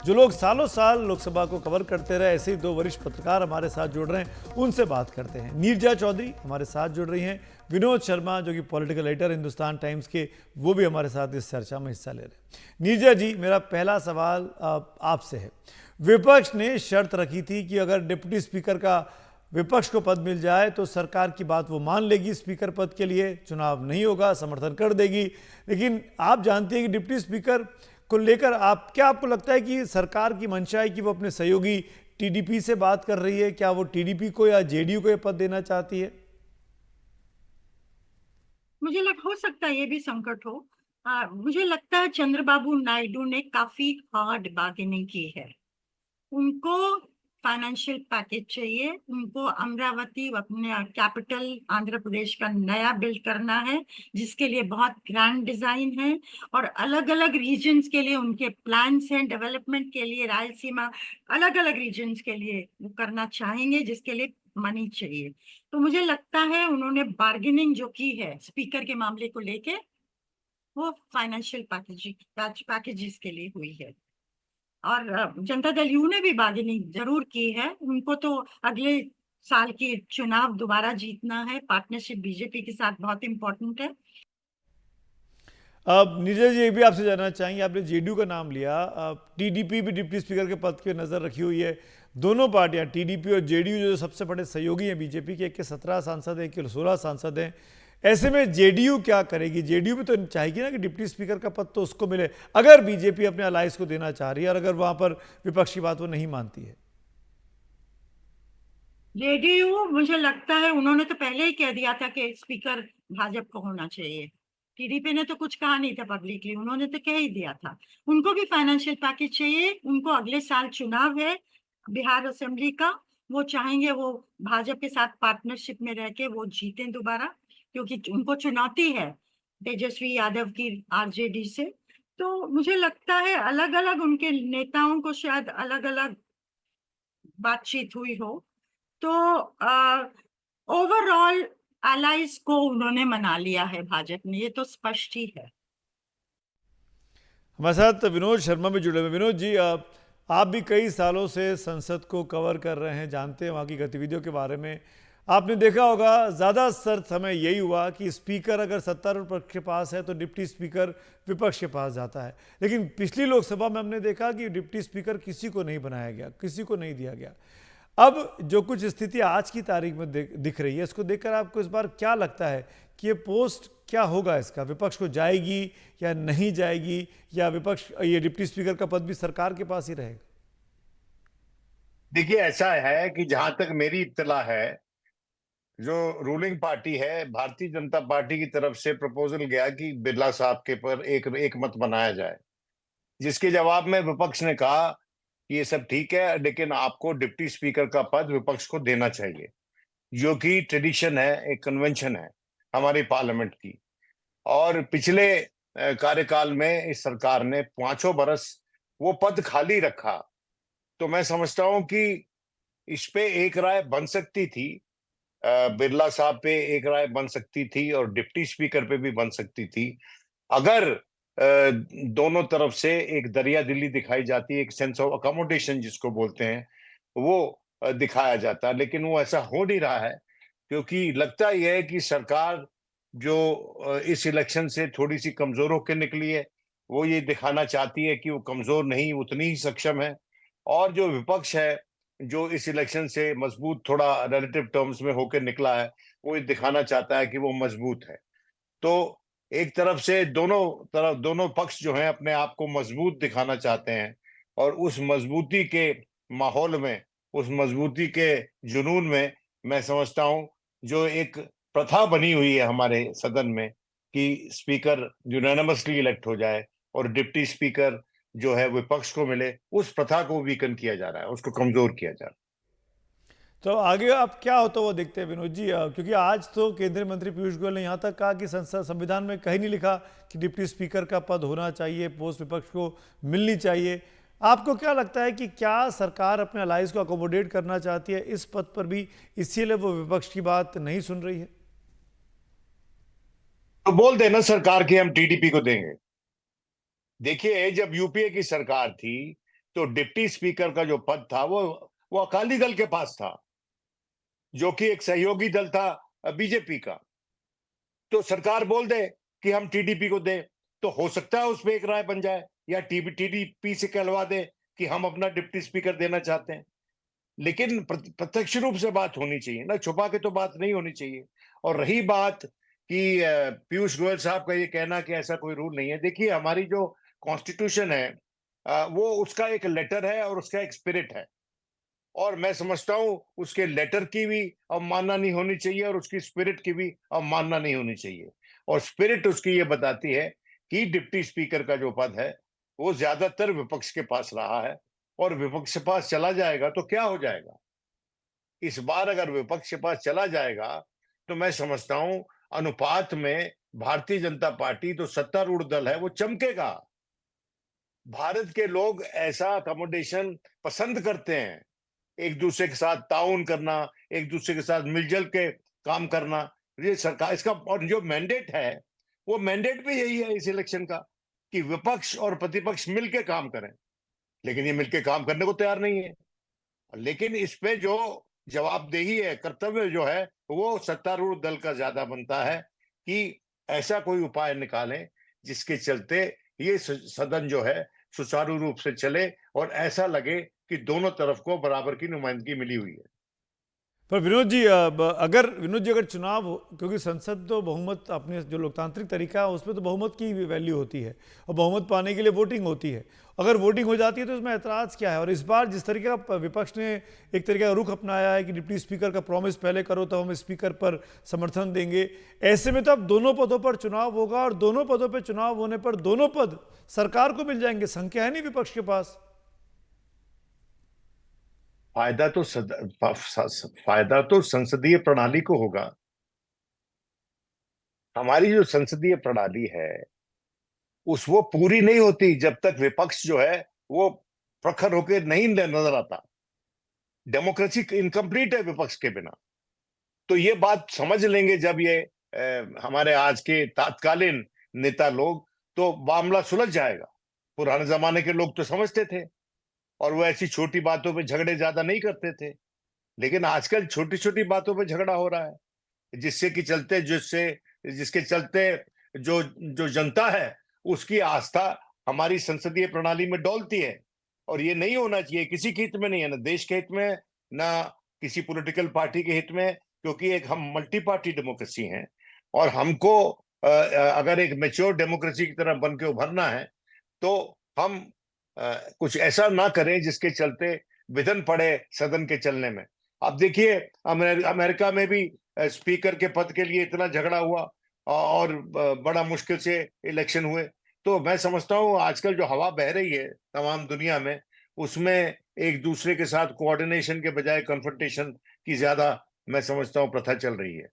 जो लोग सालों साल लोकसभा को कवर करते रहे, ऐसे ही दो वरिष्ठ पत्रकार हमारे साथ जुड़ रहे हैं, उनसे बात करते हैं। नीरजा चौधरी हमारे साथ जुड़ रही हैं, विनोद शर्मा जो कि पॉलिटिकल एडिटर हिंदुस्तान टाइम्स के, वो भी हमारे साथ इस चर्चा में हिस्सा ले रहे हैं। नीरजा जी, मेरा पहला सवाल आपसे है। विपक्ष ने शर्त रखी थी कि अगर डिप्टी स्पीकर का विपक्ष को पद मिल जाए तो सरकार की बात वो मान लेगी, स्पीकर पद के लिए चुनाव नहीं होगा, समर्थन कर देगी। लेकिन आप जानते हैं कि डिप्टी स्पीकर को लेकर आपको लगता है कि सरकार की मंशा है कि वो अपने सहयोगी टीडीपी से बात कर रही है? क्या वो टीडीपी को या जेडीयू को ये पद देना चाहती है? हो सकता है ये भी संकट हो। मुझे लगता है चंद्रबाबू नायडू ने काफी हार्ड बार्गेनिंग की है। उनको फाइनेंशियल पैकेज चाहिए, उनको अमरावती अपने कैपिटल आंध्र प्रदेश का नया बिल्ड करना है, जिसके लिए बहुत ग्रैंड डिजाइन है और अलग अलग रीजन्स के लिए उनके प्लान्स हैं डेवलपमेंट के लिए। रायलसीमा अलग अलग रीजन्स के लिए वो करना चाहेंगे, जिसके लिए मनी चाहिए। तो मुझे लगता है उन्होंने बार्गेनिंग जो की है स्पीकर के मामले को लेके, वो फाइनेंशियल पैकेजेस के लिए हुई है। और जनता दल यू ने भी बार्गेनिंग जरूर की है। उनको तो अगले साल की चुनाव दोबारा जीतना है, पार्टनरशिप बीजेपी के साथ बहुत इंपॉर्टेंट है। अब नीरज जी, एक भी आपसे जानना चाहेंगे, आपने जेडीयू का नाम लिया, टीडीपी भी डिप्टी स्पीकर के पद पे नजर रखी हुई है। दोनों पार्टियां टीडीपी और जेडीयू जो सबसे बड़े सहयोगी हैं बीजेपी के, एक के 17 सांसद हैं, एक के 16 सांसद हैं। ऐसे में जेडीयू क्या करेगी? जेडीयू भी तो चाहेगी ना कि डिप्टी स्पीकर का पद तो उसको मिले, अगर बीजेपी अपने अलायंस को देना चाह रही है और अगर वहां पर विपक्ष की बात वो नहीं मानती है। जेडीयू, मुझे लगता है उन्होंने तो पहले ही कह दिया था कि स्पीकर भाजपा को होना चाहिए। टीडीपी ने तो कुछ कहा नहीं था पब्लिकली, उन्होंने तो कह ही दिया था। उनको भी फाइनेंशियल पैकेज चाहिए। उनको अगले साल चुनाव है बिहार असेंबली का। वो चाहेंगे वो भाजपा के साथ पार्टनरशिप में रह के वो जीतें दोबारा, क्योंकि उनको चुनौती है तेजस्वी यादव की आरजेडी से। तो मुझे लगता है अलग अलग उनके नेताओं को शायद अलग अलग बातचीत हुई हो। तो ओवरऑल अलाइज को उन्होंने मना लिया है भाजपा ने, ये तो स्पष्ट ही है। हमारे साथ विनोद शर्मा भी जुड़े हुए। विनोद जी, आप भी कई सालों से संसद को कवर कर रहे हैं, जानते हैं वहाँ की गतिविधियों के बारे में। आपने देखा होगा ज़्यादातर समय यही हुआ कि स्पीकर अगर सत्तारूढ़ पक्ष के पास है तो डिप्टी स्पीकर विपक्ष के पास जाता है। लेकिन पिछली लोकसभा में हमने देखा कि डिप्टी स्पीकर किसी को नहीं बनाया गया, किसी को नहीं दिया गया। अब जो कुछ स्थिति आज की तारीख में दिख रही है, इसको देखकर आपको इस बार क्या लगता है कि ये पोस्ट क्या होगा? इसका विपक्ष को जाएगी या नहीं जाएगी, या विपक्ष ये डिप्टी स्पीकर का पद भी सरकार के पास ही रहेगा? देखिए, ऐसा है कि जहां तक मेरी इत्तला है, जो रूलिंग पार्टी है भारतीय जनता पार्टी की तरफ से प्रपोजल गया कि बिरला साहब के पर एक मत बनाया जाए, जिसके जवाब में विपक्ष ने कहा कि ये सब ठीक है, लेकिन आपको डिप्टी स्पीकर का पद विपक्ष को देना चाहिए, जो कि ट्रेडिशन है, एक कन्वेंशन है हमारी पार्लियामेंट की। और पिछले कार्यकाल में इस सरकार ने 5 बरस वो पद खाली रखा। तो मैं समझता हूं कि इस पे एक राय बन सकती थी, बिरला साहब पे एक राय बन सकती थी और डिप्टी स्पीकर पे भी बन सकती थी, अगर दोनों तरफ से एक दरिया दिली दिखाई जाती, एक सेंस ऑफ अकोमोडेशन जिसको बोलते हैं, वो दिखाया जाता। लेकिन वो ऐसा हो नहीं रहा है, क्योंकि लगता यह है कि सरकार जो इस इलेक्शन से थोड़ी सी कमजोर होकर निकली है, वो ये दिखाना चाहती है कि वो कमजोर नहीं, उतनी ही सक्षम है। और जो विपक्ष है, जो इस इलेक्शन से मजबूत थोड़ा रिलेटिव टर्म्स में होकर निकला है, वो ये दिखाना चाहता है कि वो मजबूत है। तो एक तरफ से दोनों पक्ष जो हैं अपने आप को मजबूत दिखाना चाहते हैं, और उस मजबूती के माहौल में, उस मजबूती के जुनून में, मैं समझता हूं जो एक प्रथा बनी हुई है हमारे सदन में कि स्पीकर यूनानिमसली इलेक्ट हो जाए और डिप्टी स्पीकर जो है विपक्ष को मिले, उस प्रथा को वीकन किया जा रहा है, उसको कमजोर किया जा रहा है। तो आगे अब क्या होता हुआ देखते हैं विनोद जी? क्योंकि आज तो केंद्रीय मंत्री पीयूष गोयल ने यहाँ तक कहा कि संसद संविधान में कहीं नहीं लिखा कि डिप्टी स्पीकर का पद होना चाहिए, पोस्ट विपक्ष को मिलनी चाहिए। आपको क्या लगता है कि क्या सरकार अपने अलायंस को अकोमोडेट करना चाहती है इस पद पर भी, इसीलिए वो विपक्ष की बात नहीं सुन रही है? तो बोल देना सरकार की हम टीडीपी को देंगे। देखिए, जब यूपीए की सरकार थी तो डिप्टी स्पीकर का जो पद था वो अकाली दल के पास था, जो कि एक सहयोगी दल था बीजेपी का। तो सरकार बोल दे कि हम टीडीपी को दे, तो हो सकता है उसमें एक राय बन जाए, या टीडीपी से कहलवा दे कि हम अपना डिप्टी स्पीकर देना चाहते हैं। लेकिन प्रत्यक्ष रूप से बात होनी चाहिए ना, छुपा के तो बात नहीं होनी चाहिए। और रही बात कि पीयूष गोयल साहब का ये कहना कि ऐसा कोई रूल नहीं है, देखिए हमारी जो कॉन्स्टिट्यूशन है वो उसका एक लेटर है और उसका एक स्पिरिट है, और मैं समझता हूं उसके लेटर की भी अवमानना नहीं होनी चाहिए और उसकी स्पिरिट की भी अवमानना नहीं होनी चाहिए। और स्पिरिट उसकी ये बताती है कि डिप्टी स्पीकर का जो पद है वो ज्यादातर विपक्ष के पास रहा है, और विपक्ष के पास चला जाएगा तो क्या हो जाएगा। इस बार अगर विपक्ष के पास चला जाएगा तो मैं समझता हूं अनुपात में भारतीय जनता पार्टी तो सत्तारूढ़ दल है वो चमकेगा। भारत के लोग ऐसा अकोमोडेशन पसंद करते हैं, एक दूसरे के साथ ताउन करना, एक दूसरे के साथ मिलजुल के काम करना। ये सरकार इसका और जो मैंडेट है वो मैंडेट भी यही है इस इलेक्शन का, कि विपक्ष और प्रतिपक्ष मिलके काम करें। लेकिन ये मिलके काम करने को तैयार नहीं है। लेकिन इस पे जो जवाबदेही है, कर्तव्य जो है, वो सत्तारूढ़ दल का ज्यादा बनता है कि ऐसा कोई उपाय निकालें जिसके चलते ये सदन जो है सुचारू रूप से चले और ऐसा लगे कि दोनों तरफ को बराबर की नुमाइंदगी मिली हुई है। पर विनोद जी, अगर चुनाव हो, क्योंकि संसद तो बहुमत, अपने जो लोकतांत्रिक तरीका है उसमें तो बहुमत की वैल्यू होती है और बहुमत पाने के लिए वोटिंग होती है। अगर वोटिंग हो जाती है तो इसमें ऐतराज़ क्या है? और इस बार जिस तरीके का विपक्ष ने एक तरीके का रुख अपनाया है कि डिप्टी स्पीकर का प्रॉमिस पहले करो तो हम स्पीकर पर समर्थन देंगे, ऐसे में तो अब दोनों पदों पर चुनाव होगा और दोनों पदों पर चुनाव होने पर दोनों पद सरकार को मिल जाएंगे। संख्या है नहीं विपक्ष के पास। फायदा तो संसदीय प्रणाली को होगा। हमारी जो संसदीय प्रणाली है वो पूरी नहीं होती जब तक विपक्ष जो है वो प्रखर होकर नहीं नजर आता। डेमोक्रेसी इनकम्प्लीट है विपक्ष के बिना। तो ये बात समझ लेंगे जब ये हमारे आज के तात्कालीन नेता लोग, तो मामला सुलझ जाएगा। पुराने जमाने के लोग तो समझते थे और वो ऐसी छोटी बातों पे झगड़े ज्यादा नहीं करते थे। लेकिन आजकल छोटी छोटी बातों पे झगड़ा हो रहा है, जिसके चलते जो जो जनता है उसकी आस्था हमारी संसदीय प्रणाली में डोलती है। और ये नहीं होना चाहिए, किसी के हित में नहीं है, ना देश के हित में, ना किसी पॉलिटिकल पार्टी के हित में, क्योंकि एक हम मल्टी पार्टी डेमोक्रेसी हैं और हमको अगर एक मैच्योर डेमोक्रेसी की तरह बन के उभरना है तो हम कुछ ऐसा ना करें जिसके चलते विघन पड़े सदन के चलने में। अब देखिए अमेरिका में भी स्पीकर के पद के लिए इतना झगड़ा हुआ और बड़ा मुश्किल से इलेक्शन हुए। तो मैं समझता हूँ आजकल जो हवा बह रही है तमाम दुनिया में, उसमें एक दूसरे के साथ कोऑर्डिनेशन के बजाय कन्फ्रंटेशन की ज्यादा मैं समझता हूँ प्रथा चल रही है।